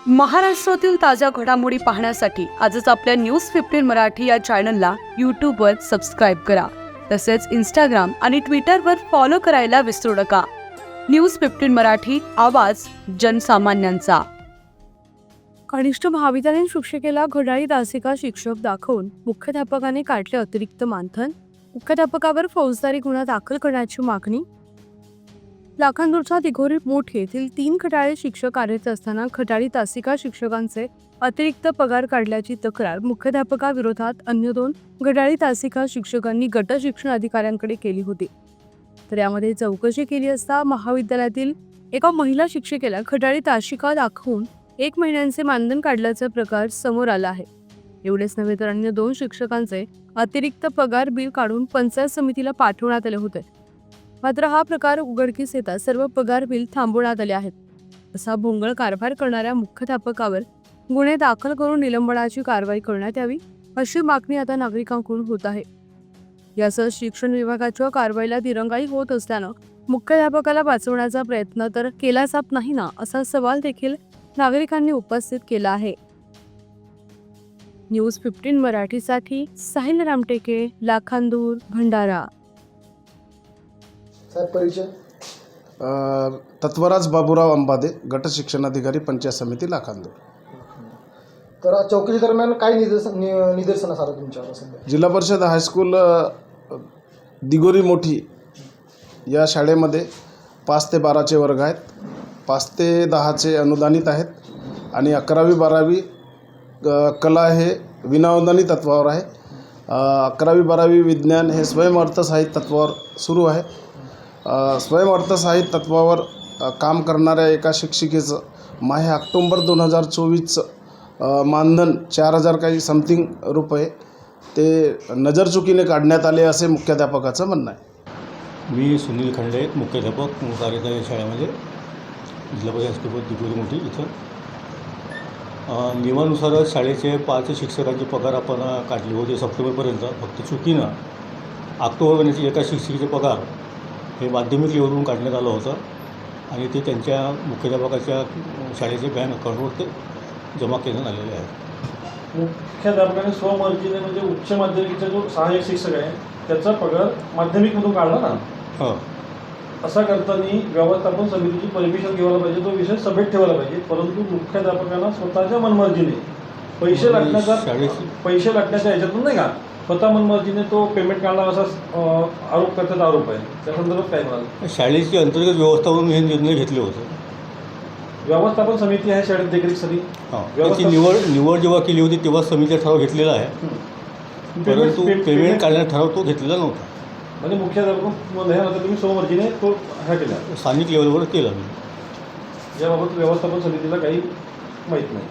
महाराष्ट्रातील ताज्या घडामोडी पाहण्यासाठी आजच आपल्या न्यूज 15 मराठी या चॅनलला यूट्यूबवर सबस्क्राईब करा. तसेच इंस्टाग्राम आणि ट्विटरवर फॉलो करायला विसरू नका. न्यूज 15 मराठी, आवाज जनसामान्यांचा. कनिष्ठ महाविद्यालयीन शिक्षिकेला घड्याळी तासिका शिक्षक दाखवून मुख्याध्यापकाने काढले अतिरिक्त मानधन. मुख्याध्यापकावर फौजदारी गुन्हा दाखल करण्याची मागणी. लाखांदूरच्या दिघोरी मोठी येथील 3 खटाळे शिक्षक कार्यरत असताना खटाळी तासिका शिक्षकांचे अतिरिक्त पगार काढल्याची तक्रार मुख्याध्यापकाविरोधात अन्य 2 घड्याळी तासिका शिक्षकांनी गट शिक्षण अधिकाऱ्यांकडे केली होती. तर यामध्ये चौकशी केली असता महाविद्यालयातील एका महिला शिक्षिकेला खटाळी तासिका दाखवून 1 महिन्यांचे मानधन काढल्याचा प्रकार समोर आला आहे. एवढेच नव्हे तर अन्य 2 शिक्षकांचे अतिरिक्त पगार बिल काढून पंचायत समितीला पाठवण्यात आले होते. मात्र हा प्रकार उघडकीस येता सर्व पगार बिल थांबवण्यात आले आहेत. असा भोंगळ कारभार करणाऱ्या मुख्याध्यापकावर गुन्हे दाखल करून निलंबनाची कारवाई करण्यात यावी, अशी मागणी आता नागरिकांकडून होत आहे. यासह शिक्षण विभागाच्या कारवाईला दिरंगाई होत असल्यानं मुख्याध्यापकाला वाचवण्याचा प्रयत्न तर केला जात नाही ना, असा सवाल देखील नागरिकांनी उपस्थित केला आहे. न्यूज 15 मराठीसाठी साहिल रामटेके, लाखांदूर, भंडारा. परिचय. तत्वराज बाबूराव अंबादे, गट शिक्षणाधिकारी, पंचायत समिती, लाखांदूर. तर चौकशी दरम्यान काय निदर्शनास आलं तुमच्यावर? सध्या जिल्हा परिषद हायस्कूल दिघोरी मोठी या शाळेमध्ये 5 ते 12चे वर्ग आहेत. 5 ते 10चे अनुदानित आहेत आणि 11वी 12वी कला हे विनाअनुदानित तत्वावर आहे. 11वी 12वी विज्ञान हे स्वयंअर्थसहाय्यित तत्वावर सुरू आहे. स्वयंअर्थसहाय्यित तत्वावर काम करणाऱ्या एका शिक्षिकेचं माहे ऑक्टोंबर 2024चं मानधन 4000 काही समथिंग रुपये ते नजरचुकीने काढण्यात आले, असे मुख्याध्यापकाचं म्हणणं आहे. मी सुनील खंडे, मुख्याध्यापक कार्यकारी शाळेमध्ये जिल्हा परिषद हायस्कूल दिघोरी मोठी इथं. नियमानुसारच शाळेचे 5 शिक्षकांचे पगार आपण काढले होते सप्टेंबरपर्यंत. फक्त चुकीनं ऑक्टोबर महिन्याचे एका शिक्षिकेचे पगार हे माध्यमिक लेवलवरून काढण्यात आलं होतं आणि ते त्यांच्या मुख्याध्यापकाच्या शाळेचे बँक अकाउंटवर ते जमा करण्यात आलेले आहे. मुख्याध्यापकाने स्वमर्जीने म्हणजे उच्च माध्यमिकचा जो सहाय्यक शिक्षक आहे त्याचा पगार माध्यमिकमधून काढला ना, हां, असा करताना व्यवस्थापन समितीची परमिशन घ्यायला पाहिजे, तो विषय सभेत ठेवायला पाहिजे. परंतु मुख्याध्यापकांना स्वतःच्या मनमर्जीने पैसे लाटण्याच्या ह्याच्यातून नाही का, स्वतः मनमर्जीने तो पेमेंट काढला असा आरोप करतात. आरोप आहे त्या संदर्भात काय म्हणाल? शाळेची अंतर्गत व्यवस्थापन हे निर्णय घेतले होते. व्यवस्थापन समिती आहे शाळेत देखरेखसाठी. हां, त्याची निवड जेव्हा केली होती तेव्हा समितीचा ठराव घेतलेला आहे, परंतु पेमेंट काढण्याचा ठराव तो घेतलेला नव्हता. म्हणजे मुख्याध्यापक ह्यानंतर तुम्ही स्वमर्जीने तो ह्या केला, स्थानिक लेवलवर केला मी. याबाबत व्यवस्थापन समितीला काही माहीत नाही.